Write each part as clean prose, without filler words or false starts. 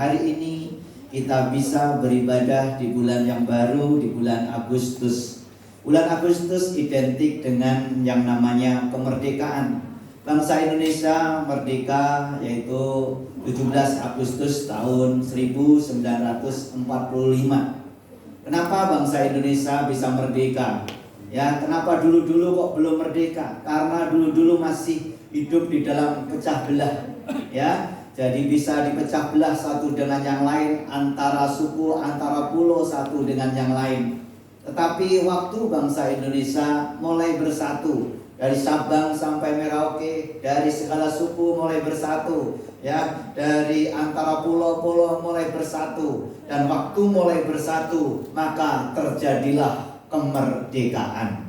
hari ini kita bisa beribadah di bulan yang baru, di bulan Agustus. Bulan Agustus identik dengan yang namanya kemerdekaan. Bangsa Indonesia merdeka yaitu 17 Agustus tahun 1945. Kenapa bangsa Indonesia bisa merdeka? Ya, kenapa dulu-dulu kok belum merdeka? Karena dulu-dulu masih hidup di dalam pecah belah. Ya, jadi bisa dipecah belah satu dengan yang lain, antara suku, antara pulau satu dengan yang lain. Tetapi waktu bangsa Indonesia mulai bersatu, dari Sabang sampai Merauke, dari segala suku mulai bersatu, ya, dari antara pulau-pulau mulai bersatu, dan waktu mulai bersatu, maka terjadilah kemerdekaan.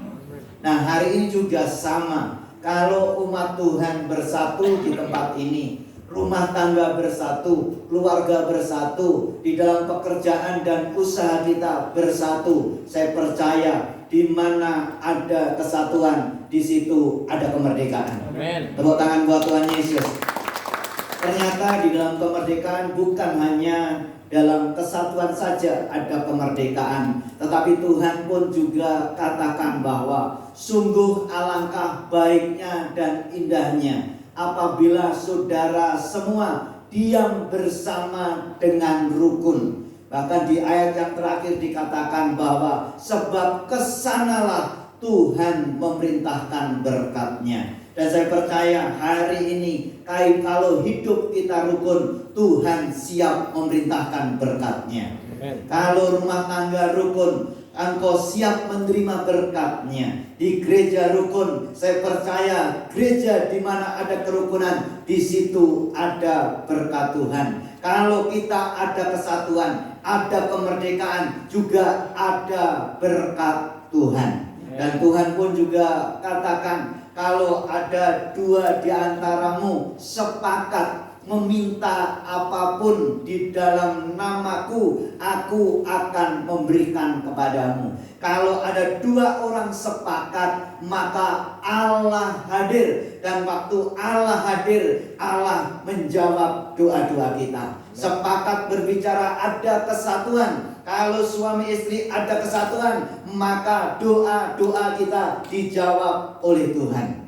Nah, hari ini juga sama. Kalau umat Tuhan bersatu di tempat ini, rumah tangga bersatu, keluarga bersatu, di dalam pekerjaan dan usaha kita bersatu, saya percaya di mana ada kesatuan, di situ ada kemerdekaan. Amen. Tepuk tangan buat Tuhan Yesus. Ternyata di dalam kemerdekaan bukan hanya dalam kesatuan saja ada kemerdekaan, tetapi Tuhan pun juga katakan bahwa sungguh alangkah baiknya dan indahnya apabila saudara semua diam bersama dengan rukun. Bahkan di ayat yang terakhir dikatakan bahwa sebab kesanalah Tuhan memerintahkan berkat-Nya. Dan saya percaya hari ini kalau hidup kita rukun, Tuhan siap memerintahkan berkat-Nya. Kalau rumah tangga rukun, engkau siap menerima berkat-Nya. Di gereja rukun, saya percaya gereja di mana ada kerukunan, di situ ada berkat Tuhan. Kalau kita ada kesatuan, ada kemerdekaan, juga ada berkat Tuhan. Dan Tuhan pun juga katakan, kalau ada dua di antaramu sepakat meminta apapun di dalam namaku, aku akan memberikan kepadamu. Kalau ada dua orang sepakat, maka Allah hadir. Dan waktu Allah hadir, Allah menjawab doa-doa kita. Sepakat berbicara ada kesatuan. Kalau suami istri ada kesatuan, maka doa-doa kita dijawab oleh Tuhan.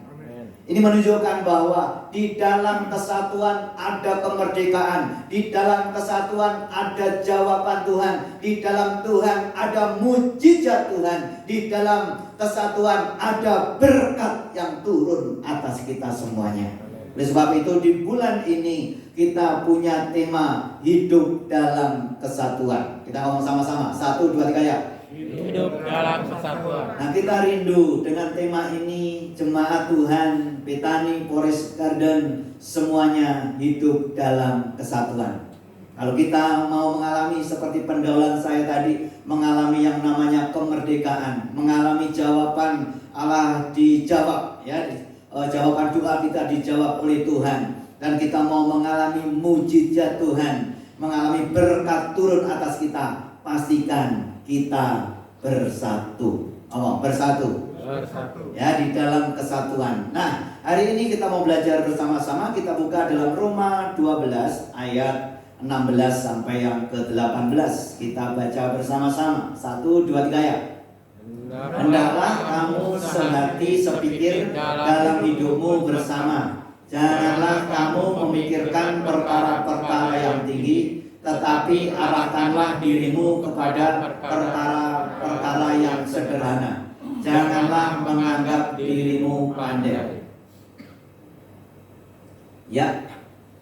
Ini menunjukkan bahwa di dalam kesatuan ada kemerdekaan, di dalam kesatuan ada jawaban Tuhan, di dalam Tuhan ada mujizat Tuhan, di dalam kesatuan ada berkat yang turun atas kita semuanya. Oleh sebab itu di bulan ini kita punya tema hidup dalam kesatuan. Kita ngomong sama-sama, 1, 2, 3 ya. Hidup dalam kesatuan. Nah, kita rindu dengan tema ini, jemaat Tuhan, Betani, Forest Garden, semuanya hidup dalam kesatuan. Kalau kita mau mengalami seperti pendahuluan saya tadi, mengalami yang namanya kemerdekaan, mengalami jawaban Allah dijawab, ya, jawaban doa kita dijawab oleh Tuhan, dan kita mau mengalami mujizat Tuhan, mengalami berkat turun atas kita, pastikan kita bersatu. Bersatu. Ya, di dalam kesatuan. Nah, hari ini kita mau belajar bersama-sama. Kita buka dalam Roma 12 ayat 16 sampai yang ke-18. Kita baca bersama-sama. 1, 2, 3 ya. Hendaklah kamu sehati sepikir dalam hidupmu bersama. Janganlah kamu memikirkan perkara-perkara yang tinggi, tetapi arahkanlah dirimu kepada perkara-perkara yang sederhana. Janganlah menganggap dirimu pandai. Ya,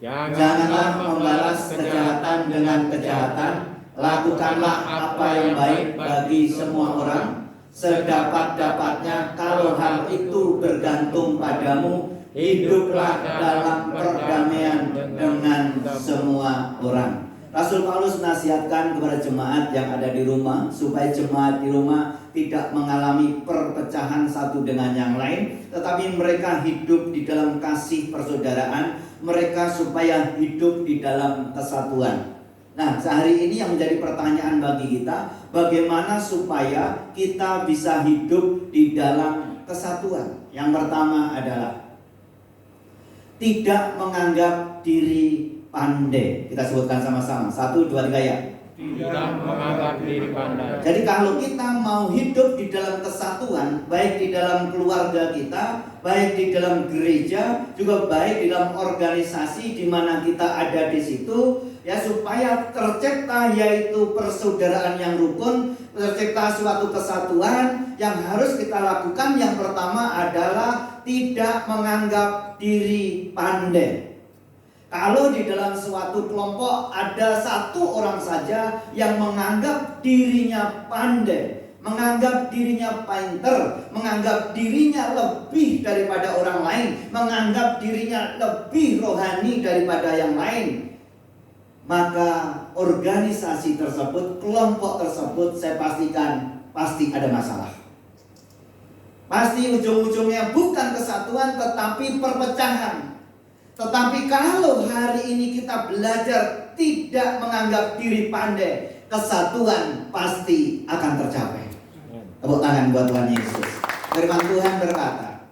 janganlah membalas kejahatan dengan kejahatan. Lakukanlah apa yang baik bagi semua orang, sedapat-dapatnya. Kalau hal itu bergantung padamu, hiduplah dalam perdamaian dengan semua orang. Rasul Paulus menasihatkan kepada jemaat yang ada di rumah, supaya jemaat di rumah tidak mengalami perpecahan satu dengan yang lain, tetapi mereka hidup di dalam kasih persaudaraan, mereka supaya hidup di dalam kesatuan. Nah, sehari ini yang menjadi pertanyaan bagi kita, bagaimana supaya kita bisa hidup di dalam kesatuan? Yang pertama adalah tidak menganggap diri pandai. Kita sebutkan sama-sama. 1, 2, 3 ya. Tidak menganggap diri pandai. Jadi kalau kita mau hidup di dalam kesatuan, baik di dalam keluarga kita, baik di dalam gereja, juga baik di dalam organisasi di mana kita ada di situ, ya, supaya tercipta yaitu persaudaraan yang rukun, tercipta suatu kesatuan yang harus kita lakukan. Yang pertama adalah tidak menganggap diri pandai. Kalau di dalam suatu kelompok ada satu orang saja yang menganggap dirinya pandai, menganggap dirinya pinter, menganggap dirinya lebih daripada orang lain, menganggap dirinya lebih rohani daripada yang lain, maka organisasi tersebut, kelompok tersebut, saya pastikan pasti ada masalah. Pasti ujung-ujungnya bukan kesatuan tetapi perpecahan. Tetapi kalau hari ini kita belajar tidak menganggap diri pandai, kesatuan pasti akan tercapai. Tepuk tangan buat Tuhan Yesus. Firman Tuhan berkata,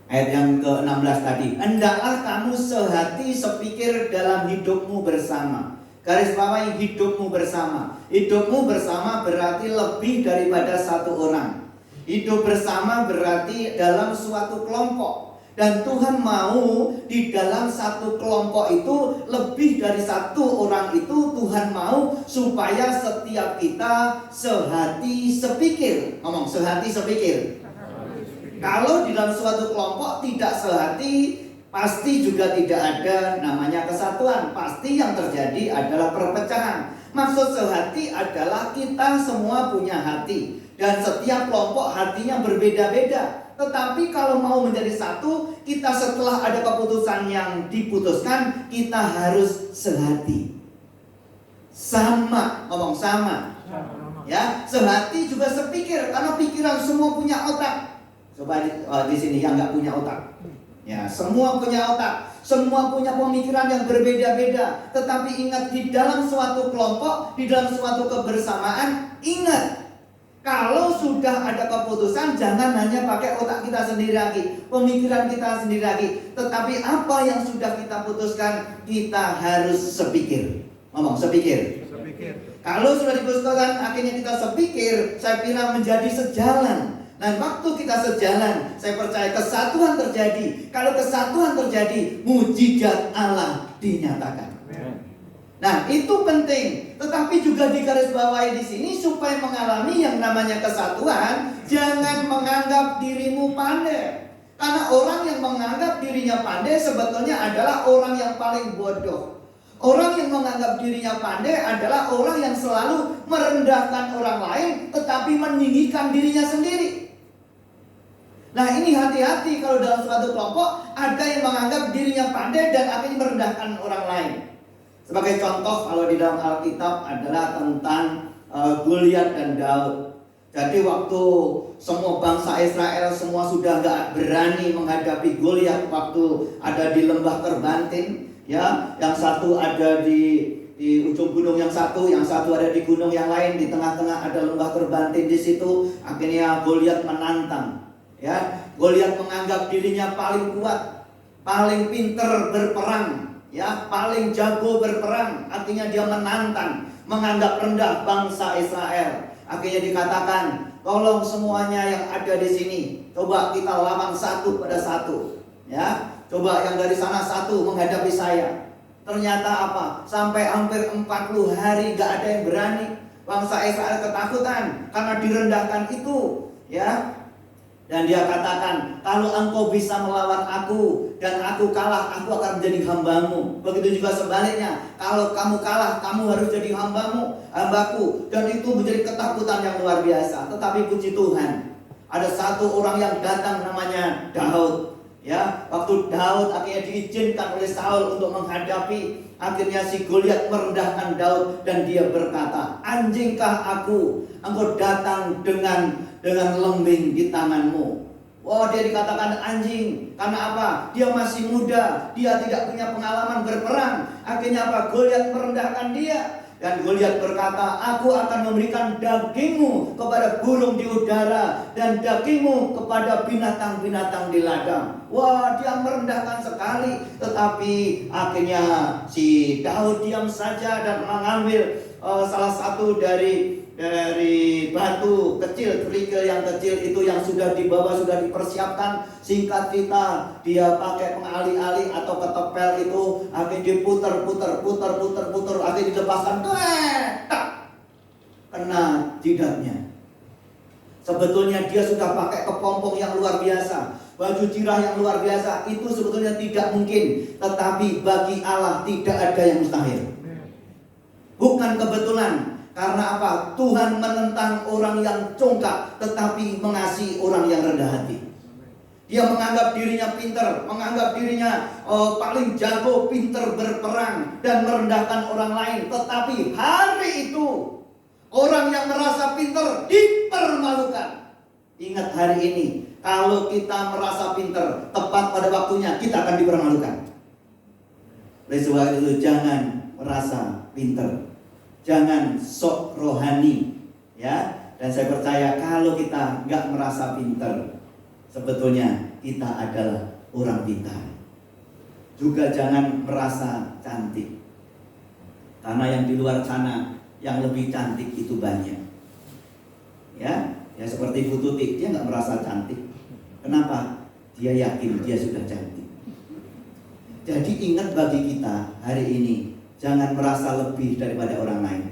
ayat yang ke-16 tadi, hendaklah kamu sehati sepikir dalam hidupmu bersama. Garis bawahi hidupmu bersama. Hidupmu bersama berarti lebih daripada satu orang. Hidup bersama berarti dalam suatu kelompok. Dan Tuhan mau di dalam satu kelompok itu, lebih dari satu orang itu, Tuhan mau supaya setiap kita sehati sepikir. Ngomong sehati sepikir. Kalau di dalam suatu kelompok tidak sehati, pasti juga tidak ada namanya kesatuan. Pasti yang terjadi adalah perpecahan. Maksud sehati adalah kita semua punya hati, dan setiap kelompok hatinya berbeda-beda. Tetapi kalau mau menjadi satu, kita setelah ada keputusan yang diputuskan, kita harus sehati. Sama, ngomong sama. Ya, sehati juga sepikir, karena pikiran semua punya otak. Coba di sini yang nggak punya otak. Ya, semua punya otak, semua punya pemikiran yang berbeda-beda. Tetapi ingat, di dalam suatu kelompok, di dalam suatu kebersamaan, ingat, kalau sudah ada keputusan, jangan hanya pakai otak kita sendiri lagi, pemikiran kita sendiri lagi. Tetapi apa yang sudah kita putuskan, kita harus sepikir. Ngomong sepikir. Kalau sudah diputuskan, akhirnya kita sepikir, saya kira menjadi sejalan. Dan waktu kita sejalan, saya percaya kesatuan terjadi. Kalau kesatuan terjadi, mujizat Allah dinyatakan. Nah, itu penting. Tetapi juga digarisbawahi di sini supaya mengalami yang namanya kesatuan, jangan menganggap dirimu pandai. Karena orang yang menganggap dirinya pandai sebetulnya adalah orang yang paling bodoh. Orang yang menganggap dirinya pandai adalah orang yang selalu merendahkan orang lain tetapi meninggikan dirinya sendiri. Nah, ini hati-hati kalau dalam suatu kelompok ada yang menganggap dirinya pandai dan akhirnya merendahkan orang lain. Sebagai contoh, kalau di dalam Alkitab adalah tentang Goliat dan Daud. Jadi waktu semua bangsa Israel semua sudah gak berani menghadapi Goliat, waktu ada di lembah terbanting, ya, yang satu ada di ujung gunung yang satu ada di gunung yang lain, di tengah-tengah ada lembah terbanting di situ. Akhirnya Goliat menantang. Ya, Goliat menganggap dirinya paling kuat, paling pinter berperang, ya, paling jago berperang. Artinya dia menantang, menganggap rendah bangsa Israel. Akhirnya dikatakan, tolong semuanya yang ada di sini, coba kita lawan satu pada satu, ya. Coba yang dari sana satu menghadapi saya. Ternyata apa? Sampai hampir 40 hari gak ada yang berani. Bangsa Israel ketakutan karena direndahkan itu, ya. Dan dia katakan, kalau engkau bisa melawan aku dan aku kalah, aku akan menjadi hambamu. Begitu juga sebaliknya, kalau kamu kalah, kamu harus jadi hambaku. Dan itu menjadi ketakutan yang luar biasa. Tetapi puji Tuhan, ada satu orang yang datang namanya Daud. Ya, waktu Daud akhirnya diizinkan oleh Saul untuk menghadapi, akhirnya si Goliat merendahkan Daud dan dia berkata, anjingkah aku, engkau datang dengan lembing di tanganmu. Wah, dia dikatakan anjing. Karena apa? Dia masih muda, dia tidak punya pengalaman berperang. Akhirnya apa? Goliat merendahkan dia. Dan Goliat berkata, aku akan memberikan dagingmu kepada burung di udara dan dagingmu kepada binatang-binatang di ladang. Wah, dia merendahkan sekali. Tetapi akhirnya si Daud diam saja dan mengambil salah satu dari batu kecil, kerikil yang kecil itu yang sudah dibawa, sudah dipersiapkan. Singkat cerita, dia pakai pengali-ali atau ketepel itu, akhirnya diputer, akhirnya dilepaskan, tak, kena jidatnya. Sebetulnya dia sudah pakai kepompong yang luar biasa, baju tirah yang luar biasa. Itu sebetulnya tidak mungkin, tetapi bagi Allah tidak ada yang mustahil. Bukan kebetulan. Karena apa? Tuhan menentang orang yang congkak, tetapi mengasihi orang yang rendah hati. Dia menganggap dirinya pintar, menganggap dirinya paling jago, pintar berperang dan merendahkan orang lain. Tetapi hari itu orang yang merasa pintar dipermalukan. Ingat hari ini, kalau kita merasa pintar, tepat pada waktunya kita akan dipermalukan. Oleh sebab itu jangan merasa pintar. Jangan sok rohani, ya. Dan saya percaya kalau kita nggak merasa pintar, sebetulnya kita adalah orang pintar. Juga jangan merasa cantik, karena yang di luar sana yang lebih cantik itu banyak. Ya seperti Bu Tuti, dia nggak merasa cantik. Kenapa? Dia yakin dia sudah cantik. Jadi ingat bagi kita hari ini, jangan merasa lebih daripada orang lain.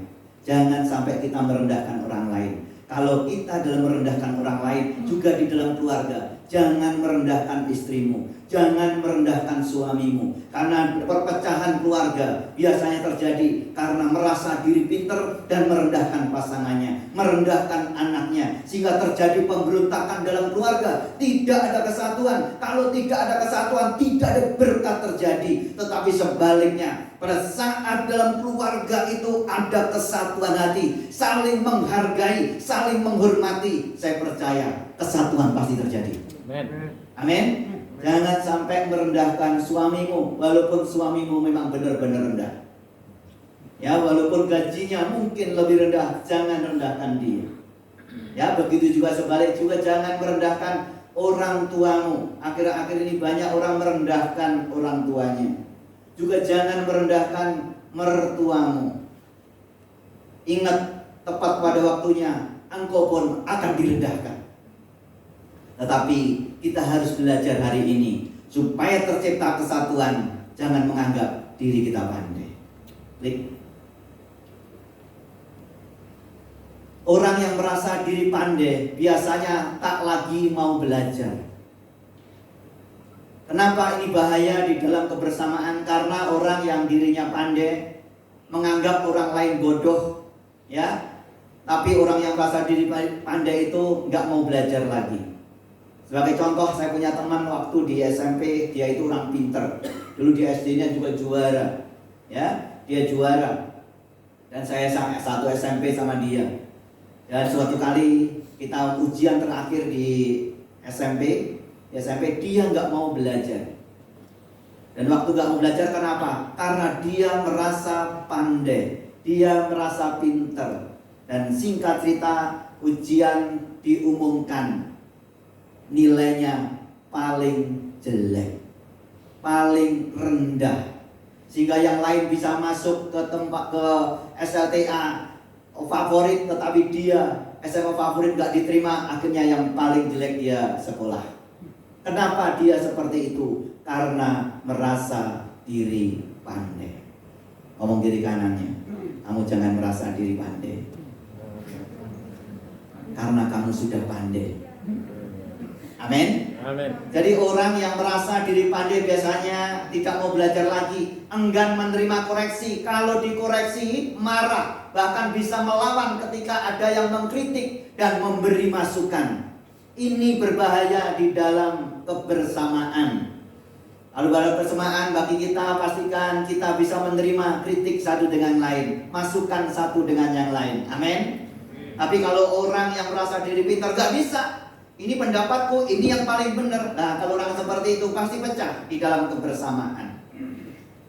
Jangan sampai kita merendahkan orang lain. Kalau kita dalam merendahkan orang lain, juga di dalam keluarga, jangan merendahkan istrimu, jangan merendahkan suamimu. Karena perpecahan keluarga biasanya terjadi karena merasa diri pintar dan merendahkan pasangannya, merendahkan anaknya, sehingga terjadi pemberontakan dalam keluarga. Tidak ada kesatuan. Kalau tidak ada kesatuan, tidak ada berkat terjadi. Tetapi sebaliknya, pada saat dalam keluarga itu ada kesatuan hati, saling menghargai, saling menghormati, saya percaya kesatuan pasti terjadi. Amin. Jangan sampai merendahkan suamimu, walaupun suamimu memang benar-benar rendah. Ya, walaupun gajinya mungkin lebih rendah, jangan rendahkan dia. Ya, begitu juga sebalik juga, jangan merendahkan orang tuamu. Akhir-akhir ini banyak orang merendahkan orang tuanya. Juga jangan merendahkan mertuamu. Ingat, tepat pada waktunya engkau pun akan direndahkan. Tetapi kita harus belajar hari ini supaya tercipta kesatuan. Jangan menganggap diri kita pandai. Klik. Orang yang merasa diri pandai biasanya tak lagi mau belajar. Kenapa ini bahaya di dalam kebersamaan? Karena orang yang dirinya pandai menganggap orang lain bodoh, ya. Tapi orang yang merasa diri pandai itu nggak mau belajar lagi. Sebagai contoh, saya punya teman waktu di SMP, dia itu orang pinter. Dulu di SD-nya juga juara, ya, dia juara. Dan saya satu SMP sama dia. Dan suatu kali kita ujian terakhir di SMP. Sampai dia nggak mau belajar. Dan waktu nggak mau belajar kenapa? Karena dia merasa pandai, dia merasa pinter. Dan singkat cerita, ujian diumumkan, nilainya paling jelek, paling rendah, sehingga yang lain bisa masuk ke tempat ke SLTA favorit, tetapi dia SMA favorit nggak diterima. Akhirnya yang paling jelek dia sekolah. Kenapa dia seperti itu? Karena merasa diri pandai. Ngomong kiri kanannya, kamu jangan merasa diri pandai, karena kamu sudah pandai. Amin. Amin. Jadi orang yang merasa diri pandai biasanya tidak mau belajar lagi, enggan menerima koreksi. Kalau dikoreksi marah, bahkan bisa melawan ketika ada yang mengkritik dan memberi masukan. Ini berbahaya di dalam kebersamaan. Lalu dalam kebersamaan bagi kita, pastikan kita bisa menerima kritik satu dengan lain, masukan satu dengan yang lain. Amin. Tapi kalau orang yang merasa diri pintar, gak bisa. Ini pendapatku, ini yang paling benar. Nah, kalau orang seperti itu pasti pecah di dalam kebersamaan.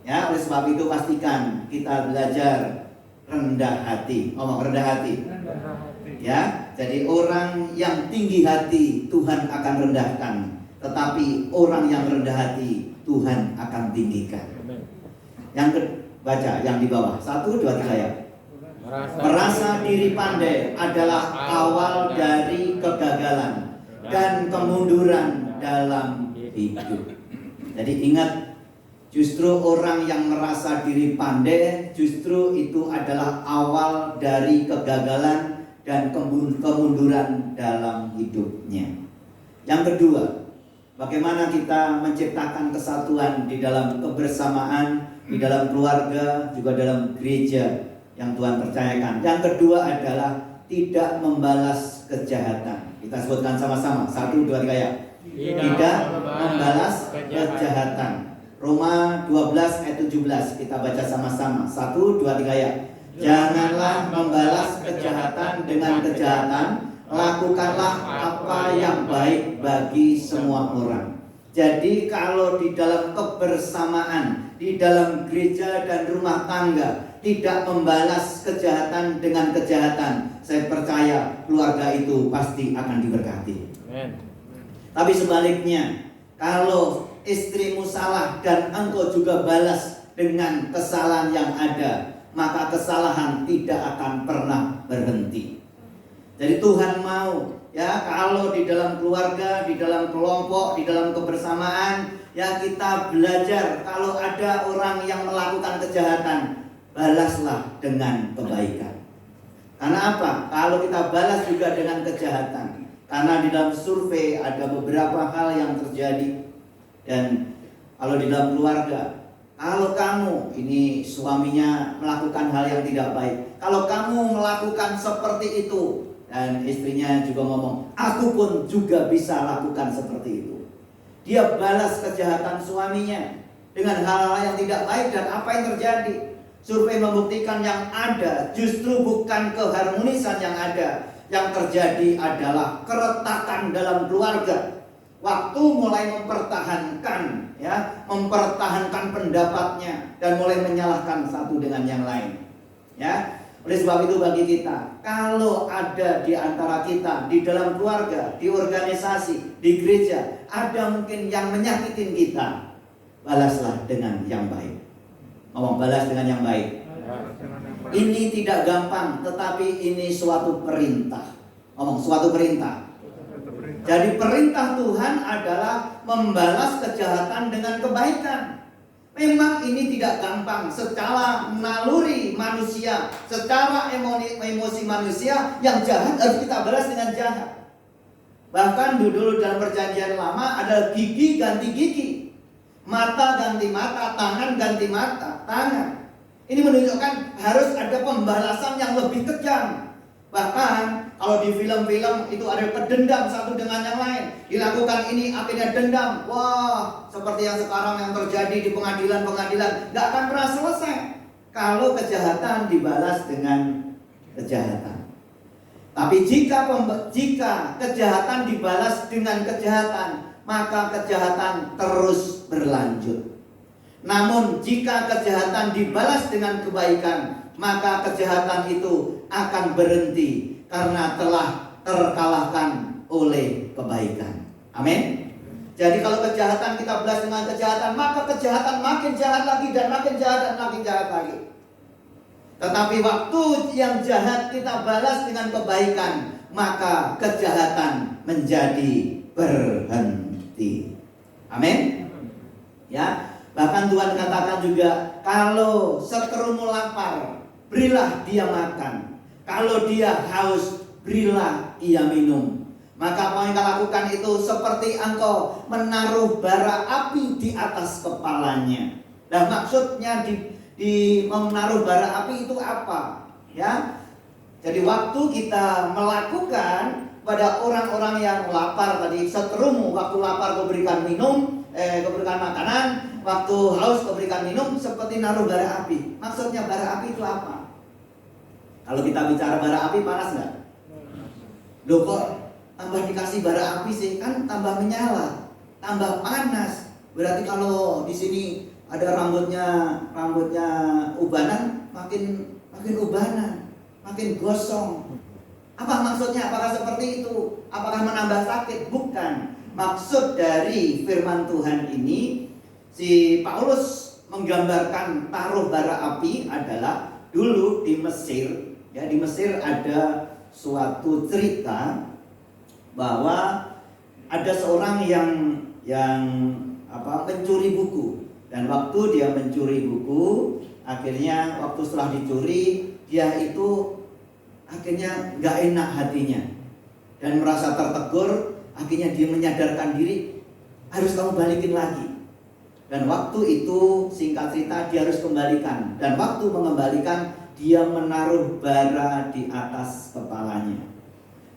Ya, oleh sebab itu pastikan kita belajar rendah hati. Ngomong rendah hati. Ya, jadi orang yang tinggi hati Tuhan akan rendahkan, tetapi orang yang rendah hati Tuhan akan tinggikan. Yang baca yang di bawah 1, 2, 3 ya. Merasa diri pandai adalah awal dari kegagalan dan kemunduran dalam hidup. Jadi ingat, justru orang yang merasa diri pandai justru itu adalah awal dari kegagalan dan kemunduran dalam hidupnya. Yang kedua, bagaimana kita menciptakan kesatuan di dalam kebersamaan, di dalam keluarga, juga dalam gereja yang Tuhan percayakan. Yang kedua adalah tidak membalas kejahatan. Kita sebutkan sama-sama. 1, 2, 3 ya. Tidak membalas kejahatan. Roma 12 ayat 17. Kita baca sama-sama. 1, 2, 3 ya. Janganlah membalas kejahatan dengan kejahatan, lakukanlah apa yang baik bagi semua orang. Jadi kalau di dalam kebersamaan, di dalam gereja dan rumah tangga tidak membalas kejahatan dengan kejahatan, saya percaya keluarga itu pasti akan diberkati. Tapi sebaliknya, kalau istrimu salah dan engkau juga balas dengan kesalahan yang ada, maka kesalahan tidak akan pernah berhenti. Jadi Tuhan mau ya, kalau di dalam keluarga, di dalam kelompok, di dalam kebersamaan, ya kita belajar kalau ada orang yang melakukan kejahatan, balaslah dengan kebaikan. Karena apa? Kalau kita balas juga dengan kejahatan, karena di dalam survei ada beberapa hal yang terjadi. Dan kalau di dalam keluarga, kalau kamu ini suaminya melakukan hal yang tidak baik, kalau kamu melakukan seperti itu, dan istrinya juga ngomong, aku pun juga bisa lakukan seperti itu. Dia balas kejahatan suaminya dengan hal-hal yang tidak baik, dan apa yang terjadi? Survei membuktikan yang ada justru bukan keharmonisan yang ada. Yang terjadi adalah keretakan dalam keluarga. Waktu mulai mempertahankan pendapatnya dan mulai menyalahkan satu dengan yang lain. Ya, oleh sebab itu bagi kita, kalau ada di antara kita, di dalam keluarga, di organisasi, di gereja, ada mungkin yang menyakitin kita, balaslah dengan yang baik. Ngomong, balas dengan yang baik. Ini tidak gampang, tetapi ini suatu perintah. Ngomong, suatu perintah. Jadi perintah Tuhan adalah membalas kejahatan dengan kebaikan. Memang ini tidak gampang. Secara naluri manusia, secara emosi manusia, yang jahat harus kita balas dengan jahat. Bahkan dulu dalam perjanjian lama ada gigi ganti gigi, mata ganti mata, tangan ganti mata, tangan. Ini menunjukkan harus ada pembalasan yang lebih kejam. Bahkan kalau di film-film itu ada pedendam satu dengan yang lain. Dilakukan ini akhirnya dendam. Wah, seperti yang sekarang yang terjadi di pengadilan-pengadilan, gak akan pernah selesai kalau kejahatan dibalas dengan kejahatan. Tapi jika kejahatan dibalas dengan kejahatan, maka kejahatan terus berlanjut. Namun jika kejahatan dibalas dengan kebaikan, maka kejahatan itu akan berhenti karena telah terkalahkan oleh kebaikan. Amin. Jadi kalau kejahatan kita balas dengan kejahatan, maka kejahatan makin jahat lagi dan makin jahat dan makin jahat lagi. Tetapi waktu yang jahat kita balas dengan kebaikan, maka kejahatan menjadi berhenti. Amin. Ya. Bahkan Tuhan katakan juga, kalau seterumu lapar, berilah dia makan. Kalau dia haus, berilah ia minum. Maka apa yang kau lakukan itu seperti engkau menaruh bara api di atas kepalanya. Nah, maksudnya di menaruh bara api itu apa? Ya. Jadi waktu kita melakukan pada orang-orang yang lapar tadi, seterumu, waktu lapar kau berikan minum, kau berikan makanan, waktu haus kau berikan minum, seperti naruh bara api. Maksudnya bara api itu apa? Kalau kita bicara bara api, panas nggak? Loh, kok tambah dikasih bara api sih? Kan tambah menyala, tambah panas. Berarti kalau di sini ada rambutnya ubanan, makin ubanan, makin gosong. Apa maksudnya? Apakah seperti itu? Apakah menambah sakit? Bukan. Maksud dari firman Tuhan ini, si Paulus menggambarkan taruh bara api adalah dulu di Mesir. Ya, di Mesir ada suatu cerita bahwa ada seorang yang mencuri buku, dan waktu dia mencuri buku, akhirnya waktu setelah dicuri dia itu akhirnya nggak enak hatinya dan merasa tertegur. Akhirnya dia menyadarkan diri, harus kamu balikin lagi. Dan waktu itu singkat cerita dia harus kembalikan, dan waktu mengembalikan dia menaruh bara di atas kepalanya.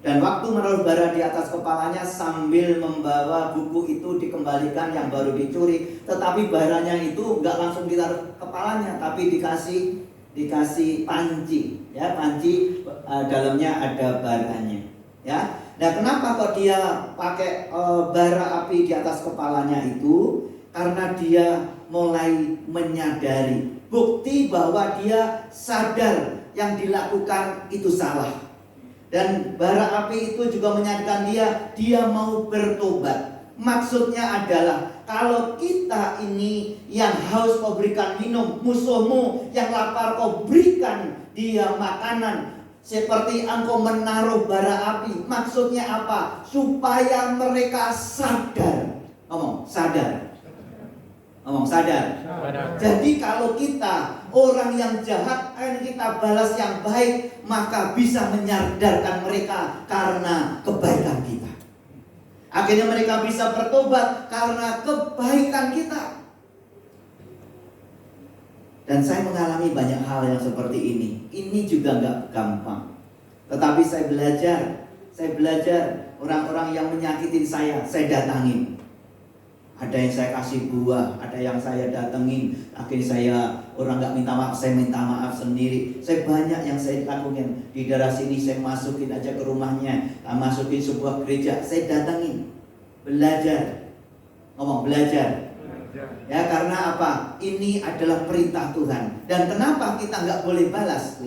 Dan waktu menaruh bara di atas kepalanya sambil membawa buku itu dikembalikan yang baru dicuri. Tetapi baranya itu nggak langsung ditaruh kepalanya, tapi dikasih panci. Ya, panci dalamnya ada baranya. Ya, nah kenapa kok dia pakai bara api di atas kepalanya itu? Karena dia mulai menyadari bukti bahwa dia sadar yang dilakukan itu salah. Dan bara api itu juga menyadarkan dia mau bertobat. Maksudnya adalah kalau kita ini yang haus kau berikan minum, musuhmu yang lapar kau berikan dia makanan. Seperti engkau menaruh bara api. Maksudnya apa? Supaya mereka sadar. Sadar. Jadi kalau kita orang yang jahat akan kita balas yang baik, maka bisa menyadarkan mereka karena kebaikan kita. Akhirnya mereka bisa bertobat karena kebaikan kita. Dan saya mengalami banyak hal yang seperti ini. Ini juga nggak gampang. Tetapi saya belajar orang-orang yang menyakitin saya datangin. Ada yang saya kasih buah, ada yang saya datengin. Akhirnya orang nggak minta maaf, saya minta maaf sendiri. Saya banyak yang saya lakukan. Di daerah sini saya masukin aja ke rumahnya, masukin sebuah gereja, saya datengin. Belajar. Ya, karena apa? Ini adalah perintah Tuhan. Dan kenapa kita nggak boleh balas?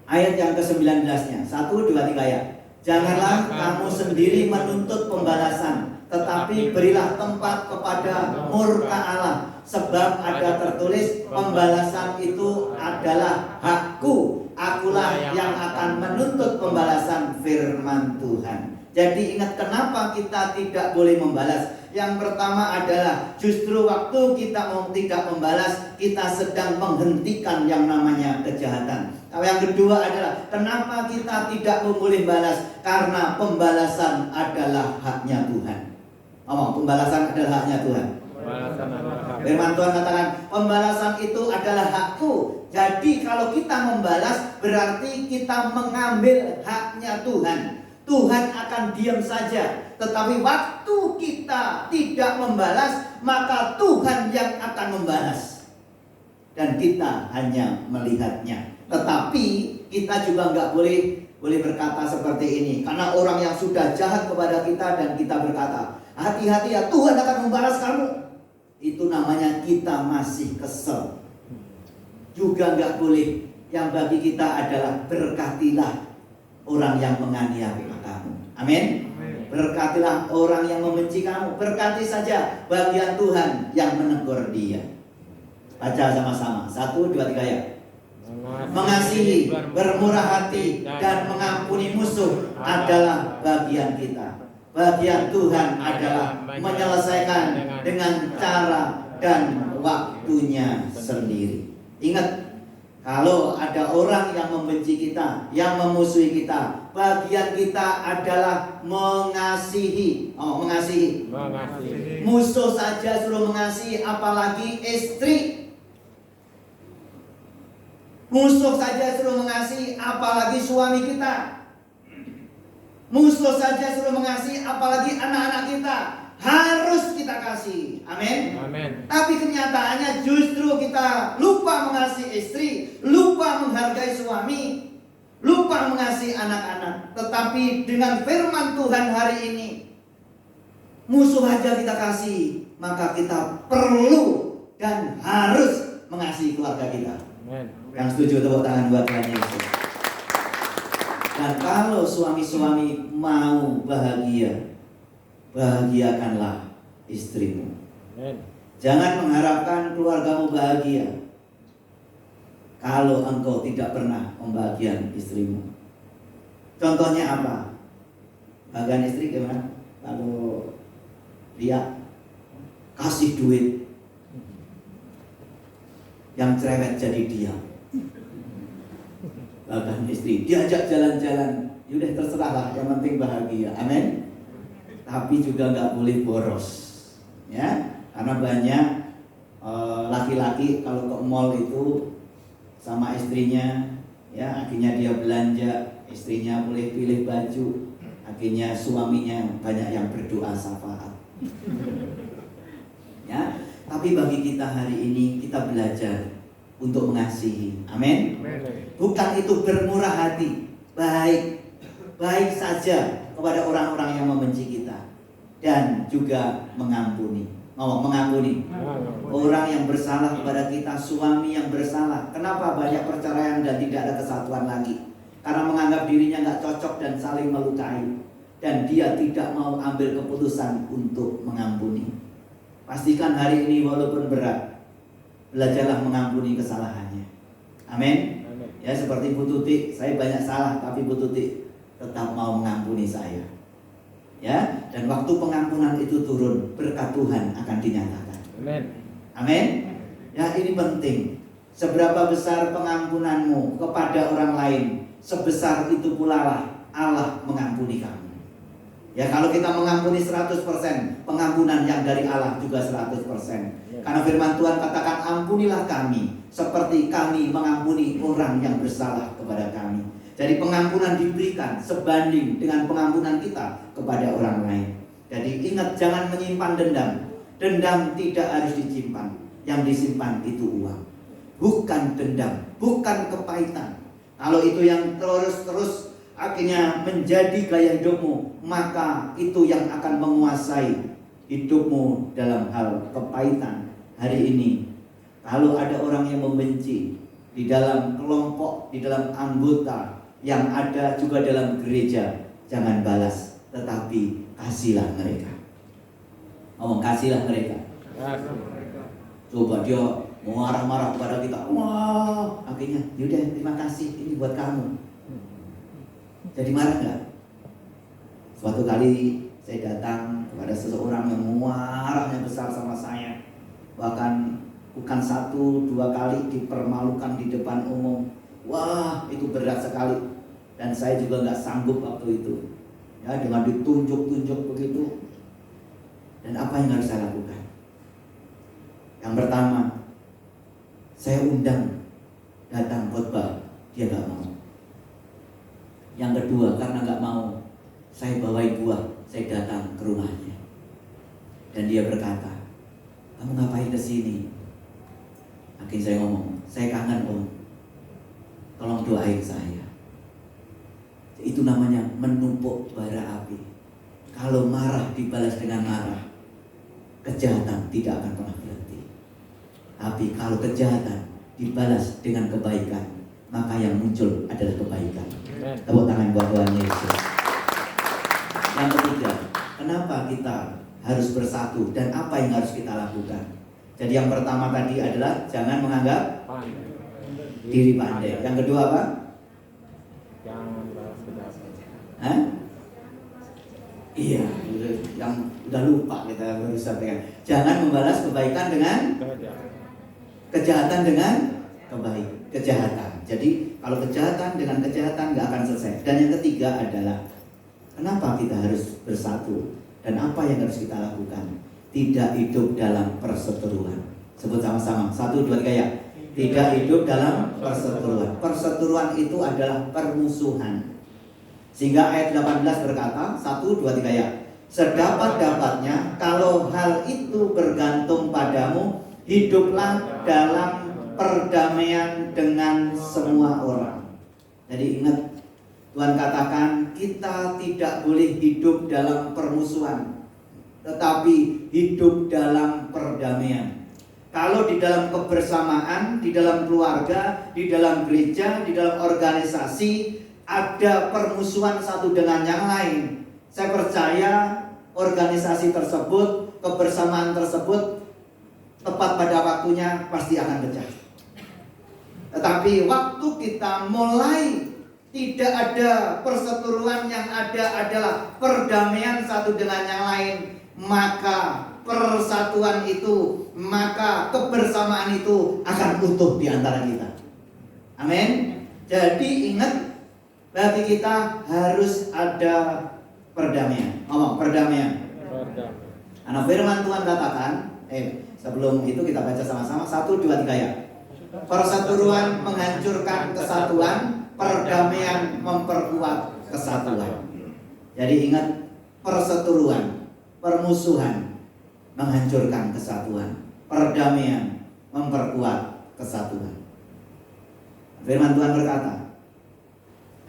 Ayat yang ke-19-nya. 1, 2, 3 ya. Janganlah kamu sendiri menuntut pembalasan, tetapi berilah tempat kepada murka Allah. Sebab ada tertulis, pembalasan itu adalah hakku. Akulah yang akan menuntut pembalasan, firman Tuhan. Jadi ingat kenapa kita tidak boleh membalas. Yang pertama adalah justru waktu kita tidak membalas, kita sedang menghentikan yang namanya kejahatan. Yang kedua adalah kenapa kita tidak boleh balas? Karena pembalasan adalah haknya Tuhan. Pembalasan adalah haknya Tuhan. Firman Tuhan katakan pembalasan itu adalah hakku. Jadi kalau kita membalas berarti kita mengambil haknya Tuhan. Tuhan akan diam saja. Tetapi waktu kita tidak membalas, maka Tuhan yang akan membalas. Dan kita hanya melihatnya. Tetapi kita juga nggak boleh berkata seperti ini. Karena orang yang sudah jahat kepada kita dan kita berkata, hati-hati ya, Tuhan akan membalas kamu. Itu namanya kita masih kesel. Juga nggak boleh. Yang bagi kita adalah berkatilah orang yang menganiaya kamu. Amin. Berkatilah orang yang membenci kamu. Berkati saja bagian Tuhan yang menegur dia. Baca sama-sama. 1, 2, 3 ya. Mengasihi, bermurah hati, dan mengampuni musuh adalah bagian kita. Bagian Tuhan adalah menyelesaikan dengan cara dan waktunya sendiri. Ingat, kalau ada orang yang membenci kita, yang memusuhi kita, bagian kita adalah mengasihi. Mengasihi. Musuh saja suruh mengasihi, apalagi istri. Musuh saja suruh mengasihi, apalagi suami kita. Musuh saja suruh mengasihi, apalagi anak-anak kita. Harus kita kasih. Amin. Tapi kenyataannya justru kita lupa mengasihi istri, lupa menghargai suami, lupa mengasihi anak-anak. Tetapi dengan firman Tuhan hari ini, musuh aja kita kasih, maka kita perlu dan harus mengasihi keluarga kita. Amen. Yang setuju tepuk tangan buat Tuhan Yesus. Dan kalau suami-suami mau bahagia, bahagiakanlah istrimu. Amen. Jangan mengharapkan keluargamu bahagia kalau engkau tidak pernah membahagiakan istrimu. Contohnya apa? Bagian istri gimana? Kalau dia kasih duit, yang cerewet jadi diam. Bahkan istri diajak jalan-jalan, yaudah terserahlah, yang penting bahagia. Amin. Tapi juga nggak boleh boros, ya. Karena banyak laki-laki kalau ke mall itu sama istrinya, ya akhirnya dia belanja, istrinya boleh pilih baju, akhirnya suaminya banyak yang berdoa syafaat. Ya, tapi bagi kita hari ini kita belajar untuk mengasihi. Amin. Bukan itu bermurah hati, baik saja kepada orang-orang yang membenci kita, dan juga mengampuni. Mengampuni orang yang bersalah kepada kita, suami yang bersalah. Kenapa banyak perceraian dan tidak ada kesatuan lagi? Karena menganggap dirinya nggak cocok dan saling melukai, dan dia tidak mau ambil keputusan untuk mengampuni. Pastikan hari ini walaupun berat, belajarlah mengampuni kesalahannya. Amin. Ya, seperti Bu Tuti, saya banyak salah, tapi Bu Tuti tetap mau mengampuni saya. Ya, dan waktu pengampunan itu turun, berkat Tuhan akan dinyatakan. Amin. Amin. Ya, ini penting. Seberapa besar pengampunanmu kepada orang lain, sebesar itu pula lah Allah mengampuni kamu. Ya, kalau kita mengampuni 100%, pengampunan yang dari Allah juga 100%. Karena firman Tuhan katakan, ampunilah kami seperti kami mengampuni orang yang bersalah kepada kami. Jadi pengampunan diberikan sebanding dengan pengampunan kita kepada orang lain. Jadi ingat, jangan menyimpan dendam. Dendam tidak harus disimpan. Yang disimpan itu uang. Bukan dendam, bukan kepahitan. Kalau itu yang terus akhirnya menjadi gaya hidupmu, maka itu yang akan menguasai hidupmu dalam hal kepahitan. Hari ini, kalau ada orang yang membenci di dalam kelompok, di dalam anggota, yang ada juga dalam gereja, jangan balas, tetapi kasihlah mereka. Kasihlah mereka. Coba dia mau marah-marah kepada kita, wah, akhirnya yaudah terima kasih, ini buat kamu. Jadi marah nggak? Suatu kali saya datang kepada seseorang yang marahnya besar sama saya, bahkan bukan 1-2 kali dipermalukan di depan umum. Wah, itu berat sekali, dan saya juga nggak sanggup waktu itu. Ya, dengan ditunjuk-tunjuk begitu. Dan apa yang harus saya lakukan? Yang pertama, saya undang datang khotbah, dia nggak mau. Yang kedua, karena nggak mau, saya bawain buah, saya datang ke rumahnya. Dan dia berkata, kamu ngapain kesini? Akhirnya saya ngomong, saya kangen Om, tolong doain saya. Itu namanya menumpuk bara api. Kalau marah dibalas dengan marah, kejahatan tidak akan pernah berhenti. Tapi kalau kejahatan dibalas dengan kebaikan, maka yang muncul adalah kebaikan. Tepuk tangan buat Tuhan Yesus. Yang ketiga, kenapa kita harus bersatu dan apa yang harus kita lakukan? Jadi yang pertama tadi adalah jangan menganggap diri pandai. Yang kedua apa? Jangan balas kejahatan. Hah? Iya, yang udah lupa kita harus sampaikan. Jangan membalas kebaikan dengan kejahatan dengan kejahatan. Jadi kalau kejahatan dengan kejahatan nggak akan selesai. Dan yang ketiga adalah kenapa kita harus bersatu dan apa yang harus kita lakukan? Tidak hidup dalam perseteruan. Sebut sama-sama. 1, 2, 3 ya. Tidak hidup dalam perseteruan. Perseteruan itu adalah permusuhan. Sehingga ayat 18 berkata, 1, 2, 3 ya. Sedapat-dapatnya kalau hal itu bergantung padamu, hiduplah dalam perdamaian dengan semua orang. Jadi ingat, Tuhan katakan kita tidak boleh hidup dalam permusuhan, tetapi hidup dalam perdamaian. Kalau di dalam kebersamaan, di dalam keluarga, di dalam gereja, di dalam organisasi ada permusuhan satu dengan yang lain, saya percaya organisasi tersebut, kebersamaan tersebut tepat pada waktunya pasti akan pecah. Tetapi waktu kita mulai tidak ada perseteruan, yang ada adalah perdamaian satu dengan yang lain, maka persatuan itu, maka kebersamaan itu akan utuh di antara kita. Amin. Jadi ingat, bagi kita harus ada perdamaian. Ngomong perdamaian. Karena firman Tuhan katakan, sebelum itu kita baca sama-sama 1, 2, 3 ya. Perseteruan menghancurkan kesatuan, perdamaian memperkuat kesatuan. Jadi ingat, perseteruan, permusuhan menghancurkan kesatuan, perdamaian memperkuat kesatuan. Firman Tuhan berkata,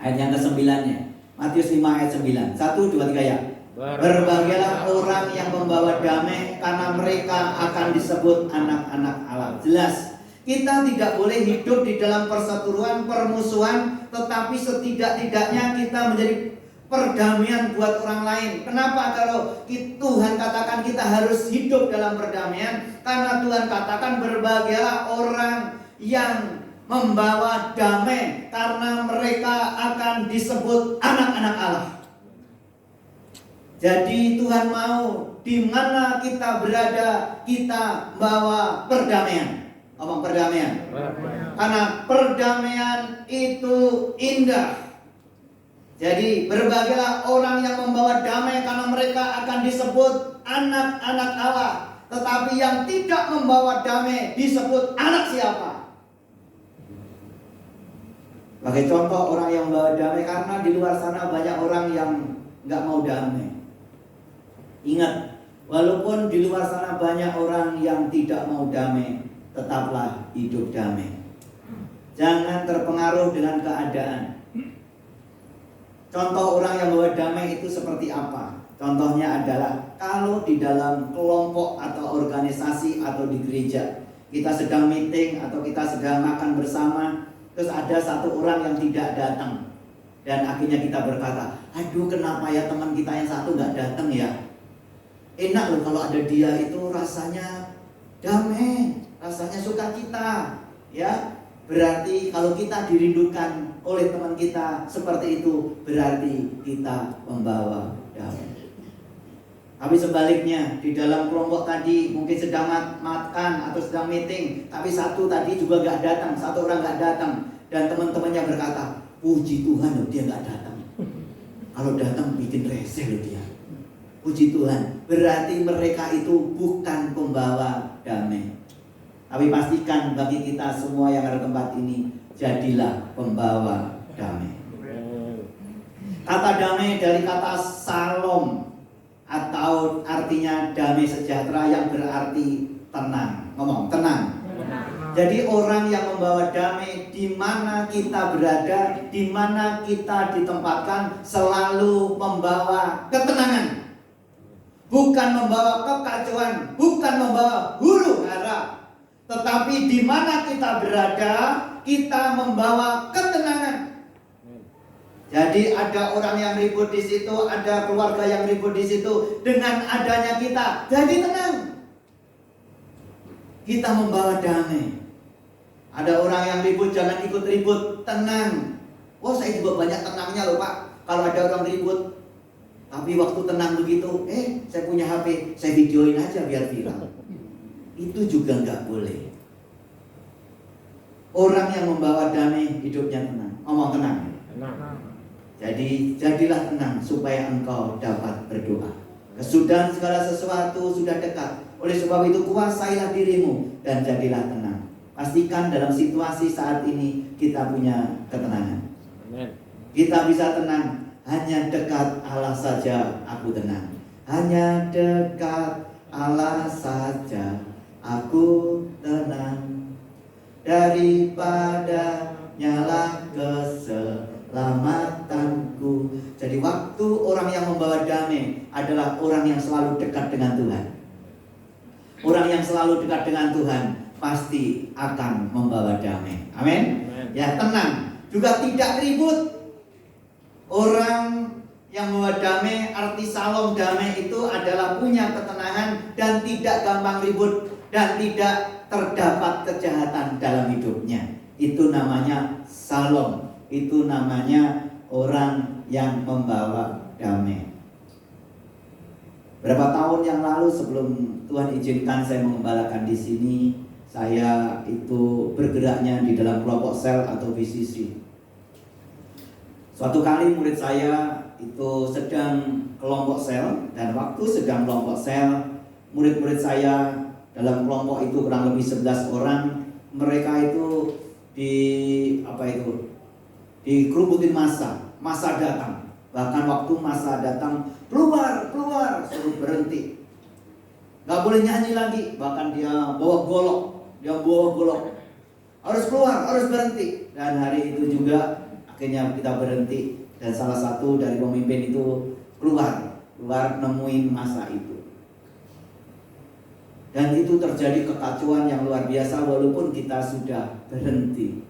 ayat yang ke-9-nya, Matius 5 ayat 9. 1, 2, 3 ya. Berbahagialah orang yang membawa damai, karena mereka akan disebut anak-anak Allah. Jelas, kita tidak boleh hidup di dalam perseteruan, permusuhan, tetapi setidak-tidaknya kita menjadi perdamaian buat orang lain. Kenapa? Kalau Tuhan katakan kita harus hidup dalam perdamaian, karena Tuhan katakan berbahagialah orang yang membawa damai, karena mereka akan disebut anak-anak Allah. Jadi Tuhan mau di mana kita berada, kita bawa perdamaian. Ngomong perdamaian. Karena perdamaian itu indah. Jadi berbahagialah orang yang membawa damai, karena mereka akan disebut anak-anak Allah. Tetapi yang tidak membawa damai disebut anak siapa? Sebagai contoh orang yang membawa damai, karena di luar sana banyak orang yang nggak mau damai. Ingat, walaupun di luar sana banyak orang yang tidak mau damai, tetaplah hidup damai. Jangan terpengaruh dengan keadaan. Contoh orang yang bawa damai itu seperti apa? Contohnya adalah kalau di dalam kelompok atau organisasi atau di gereja, kita sedang meeting atau kita sedang makan bersama, terus ada satu orang yang tidak datang, dan akhirnya kita berkata, aduh kenapa ya teman kita yang satu nggak datang ya? Enak loh kalau ada dia, itu rasanya damai, rasanya sukacita, ya. Berarti kalau kita dirindukan oleh teman kita seperti itu, berarti kita membawa damai. Tapi sebaliknya, di dalam kelompok tadi mungkin sedang makan atau sedang meeting, tapi satu tadi juga gak datang, satu orang gak datang, dan teman-temannya berkata, puji Tuhan loh dia gak datang. Kalau datang bikin reseh loh dia. Puji Tuhan, berarti mereka itu bukan pembawa damai. Tapi pastikan bagi kita semua yang ada di tempat ini, jadilah pembawa damai. Kata damai dari kata salom, atau artinya damai sejahtera, yang berarti tenang. Ngomong tenang. Jadi orang yang membawa damai, di mana kita berada, di mana kita ditempatkan, selalu membawa ketenangan. Bukan membawa kekacauan, bukan membawa huru hara. Tetapi di mana kita berada, kita membawa ketenangan. Jadi ada orang yang ribut di situ, ada keluarga yang ribut di situ. Dengan adanya kita, jadi tenang. Kita membawa damai. Ada orang yang ribut, jangan ikut ribut, tenang. Oh, saya juga banyak tenangnya loh Pak. Kalau ada orang ribut, tapi waktu tenang begitu, saya punya HP, saya videoin aja biar viral. Itu juga nggak boleh. Orang yang membawa damai hidupnya tenang. Ngomong tenang. Jadi jadilah tenang supaya engkau dapat berdoa. Kesudahan segala sesuatu sudah dekat. Oleh sebab itu kuasailah dirimu dan jadilah tenang. Pastikan dalam situasi saat ini kita punya ketenangan. Kita bisa tenang. Hanya dekat Allah saja aku tenang. Hanya dekat Allah saja aku tenang. Daripada nyala keselamatanku. Jadi waktu orang yang membawa damai adalah orang yang selalu dekat dengan Tuhan. Orang yang selalu dekat dengan Tuhan pasti akan membawa damai. Amin. Amin. Ya, tenang, juga tidak ribut. Orang yang membawa damai, arti salom damai itu adalah punya ketenangan dan tidak gampang ribut dan tidak terdapat kejahatan dalam hidupnya. Itu namanya salom. Itu namanya orang yang membawa damai. Berapa tahun yang lalu sebelum Tuhan izinkan saya mengembalakan di sini, saya itu bergeraknya di dalam kelompok sel atau BCC. Suatu kali murid saya itu sedang kelompok sel, dan waktu sedang kelompok sel, murid-murid saya dalam kelompok itu kurang lebih 11 orang. Mereka itu dikerubutin masa datang. Bahkan waktu masa datang, keluar, suruh berhenti. Gak boleh nyanyi lagi, bahkan dia bawa golok. Harus keluar, harus berhenti. Dan hari itu juga akhirnya kita berhenti. Dan salah satu dari pemimpin itu keluar nemuin masa itu. Dan itu terjadi kekacauan yang luar biasa walaupun kita sudah berhenti.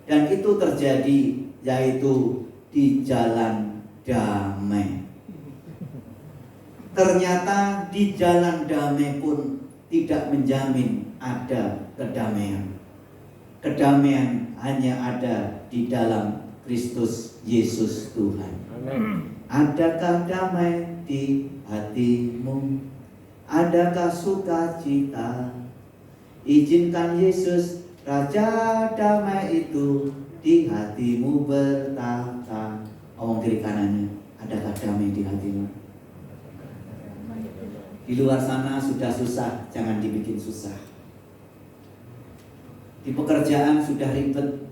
Dan itu terjadi yaitu di jalan damai. Ternyata di jalan damai pun tidak menjamin ada kedamaian. Kedamaian hanya ada di dalam Kristus Yesus Tuhan. Amin. Adakah damai di hatimu? Adakah sukacita? Izinkan Yesus Raja damai itu di hatimu bertata. Omong kiri kanannya, adakah damai di hatimu? Di luar sana sudah susah, jangan dibikin susah. Di pekerjaan sudah ribet,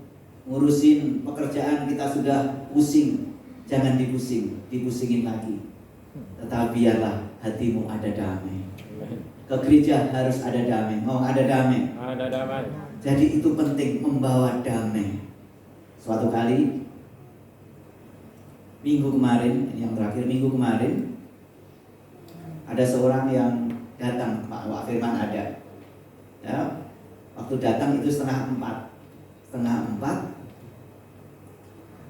ngurusin pekerjaan kita sudah pusing, jangan dipusingin lagi. Tetapi biarlah hatimu ada damai. Ke gereja harus ada damai. Oh, ada damai. Ada damai. Jadi itu penting, membawa damai. Suatu kali minggu kemarin ada seorang yang datang, Pak Firman ada. Ya, waktu datang itu setengah empat.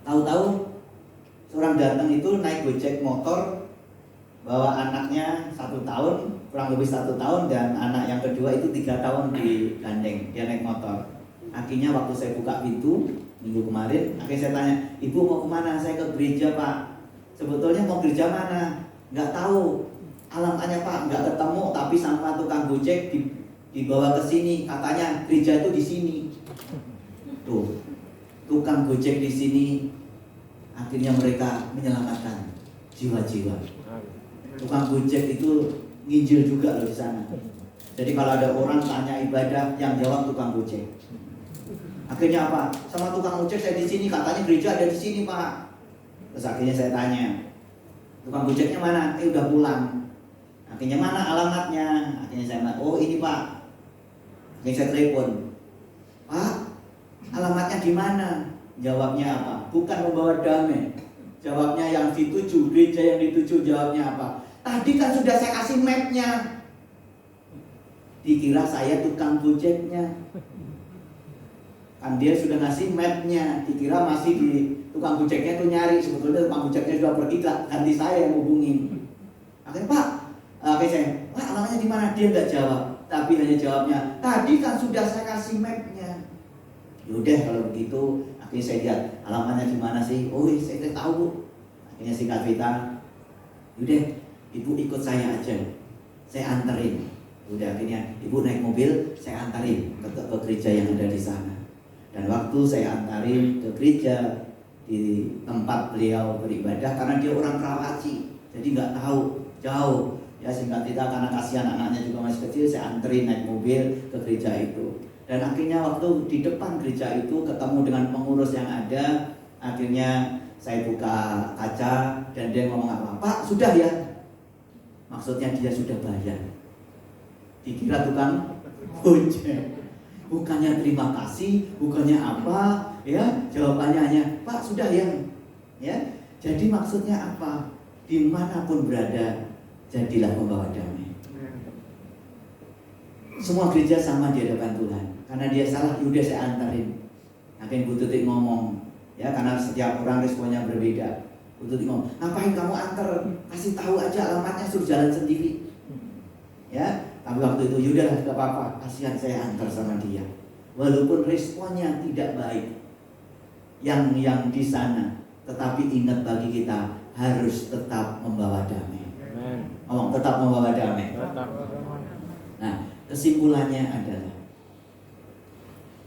Tahu-tahu seorang datang itu naik Gojek motor, bawa anaknya 1 tahun, kurang lebih 1 tahun, dan anak yang kedua itu 3 tahun digandeng, dia naik motor. Akhirnya waktu saya buka pintu minggu kemarin, akhirnya saya tanya, ibu mau kemana? Saya ke gereja pak. Sebetulnya mau gereja mana? Nggak tahu alamatnya pak, nggak ketemu, tapi sama tukang Gojek dibawa ke sini, katanya gereja itu di sini. Tuh, tukang Gojek di sini, akhirnya mereka menyelamatkan jiwa-jiwa. Tukang Gojek itu nginjil juga loh di sana. Jadi kalau ada orang tanya ibadah, yang jawab tukang Gojek. Akhirnya apa? Sama tukang Gojek saya di sini, katanya gereja ada di sini pak. Terus akhirnya saya tanya, tukang Gojeknya mana? Udah pulang. Akhirnya mana alamatnya? Akhirnya saya bilang, oh ini pak. Akhirnya saya telepon, pak, alamatnya di mana? Jawabnya apa? Bukan membawa damai. Jawabnya yang dituju, gereja yang dituju. Jawabnya apa? Tadi kan sudah saya kasih mapnya. Dikira saya tukang Gojeknya. Kan dia sudah ngasih mapnya, dikira masih di tukang Gojeknya tuh nyari. Sebetulnya tukang Gojeknya sudah pergi, ganti saya yang hubungin. Akhirnya pak, saya, pak alamatnya di mana? Dia nggak jawab, tapi hanya jawabnya, tadi kan sudah saya kasih mapnya. Yaudah kalau begitu, akhirnya saya lihat alamatnya di mana sih? Oh saya tidak tahu. Akhirnya singkat cerita, yaudah ibu ikut saya aja, saya anterin. Udah akhirnya ibu naik mobil, saya antarin ke gereja yang ada di sana. Dan waktu saya antarin ke gereja di tempat beliau beribadah, karena dia orang Karawaci, jadi nggak tahu jauh. Ya singkat cerita, karena kasihan anaknya juga masih kecil, saya anterin naik mobil ke gereja itu. Dan akhirnya waktu di depan gereja itu ketemu dengan pengurus yang ada. Akhirnya saya buka kaca dan dia ngomong apa? Pak sudah ya? Maksudnya dia sudah bayar. Dikira tukang Gojek. Bukannya terima kasih, bukannya apa, ya jawabannya hanya Pak sudah ya. Jadi maksudnya apa? Dimanapun berada, jadilah pembawa damai. Semua gereja sama di hadapan Tuhan. Karena dia salah, yaudah saya antarin. Akhirnya Bu Tutik ngomong, ya karena setiap orang responnya berbeda. Bu Tutik ngomong, ngapain kamu antar? Kasih tahu aja alamatnya, suruh jalan sendiri. Ya, tapi waktu itu yaudah gak apa-apa, kasihan saya antar sama dia. Walaupun responnya tidak baik, yang di sana, tetapi ingat bagi kita harus tetap membawa damai. Ngomong tetap membawa damai. Nah, kesimpulannya adalah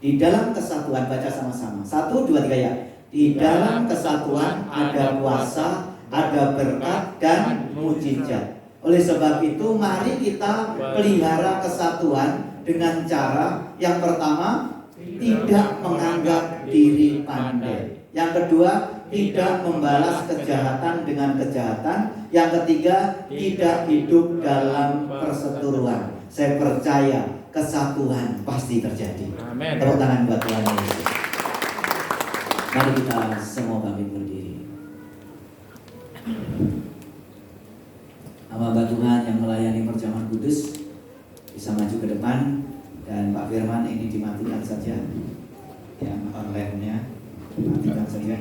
di dalam kesatuan, baca sama-sama. 1, 2, 3 ya. Di dalam kesatuan ada kuasa, ada berkat dan mujizat. Oleh sebab itu mari kita pelihara kesatuan dengan cara yang pertama tidak menganggap diri pandai. Yang kedua, tidak membalas kejahatan dengan kejahatan. Yang ketiga, tidak hidup dalam perseteruan. Saya percaya kesatuan pasti terjadi. Amin. Tepuk tangan buat Tuhan Yesus. Mari kita semua bangkit berdiri. Hamba Tuhan yang melayani perjamuan kudus bisa maju ke depan, dan Pak Firman ini dimatikan saja, yang online-nya dimatikan saja.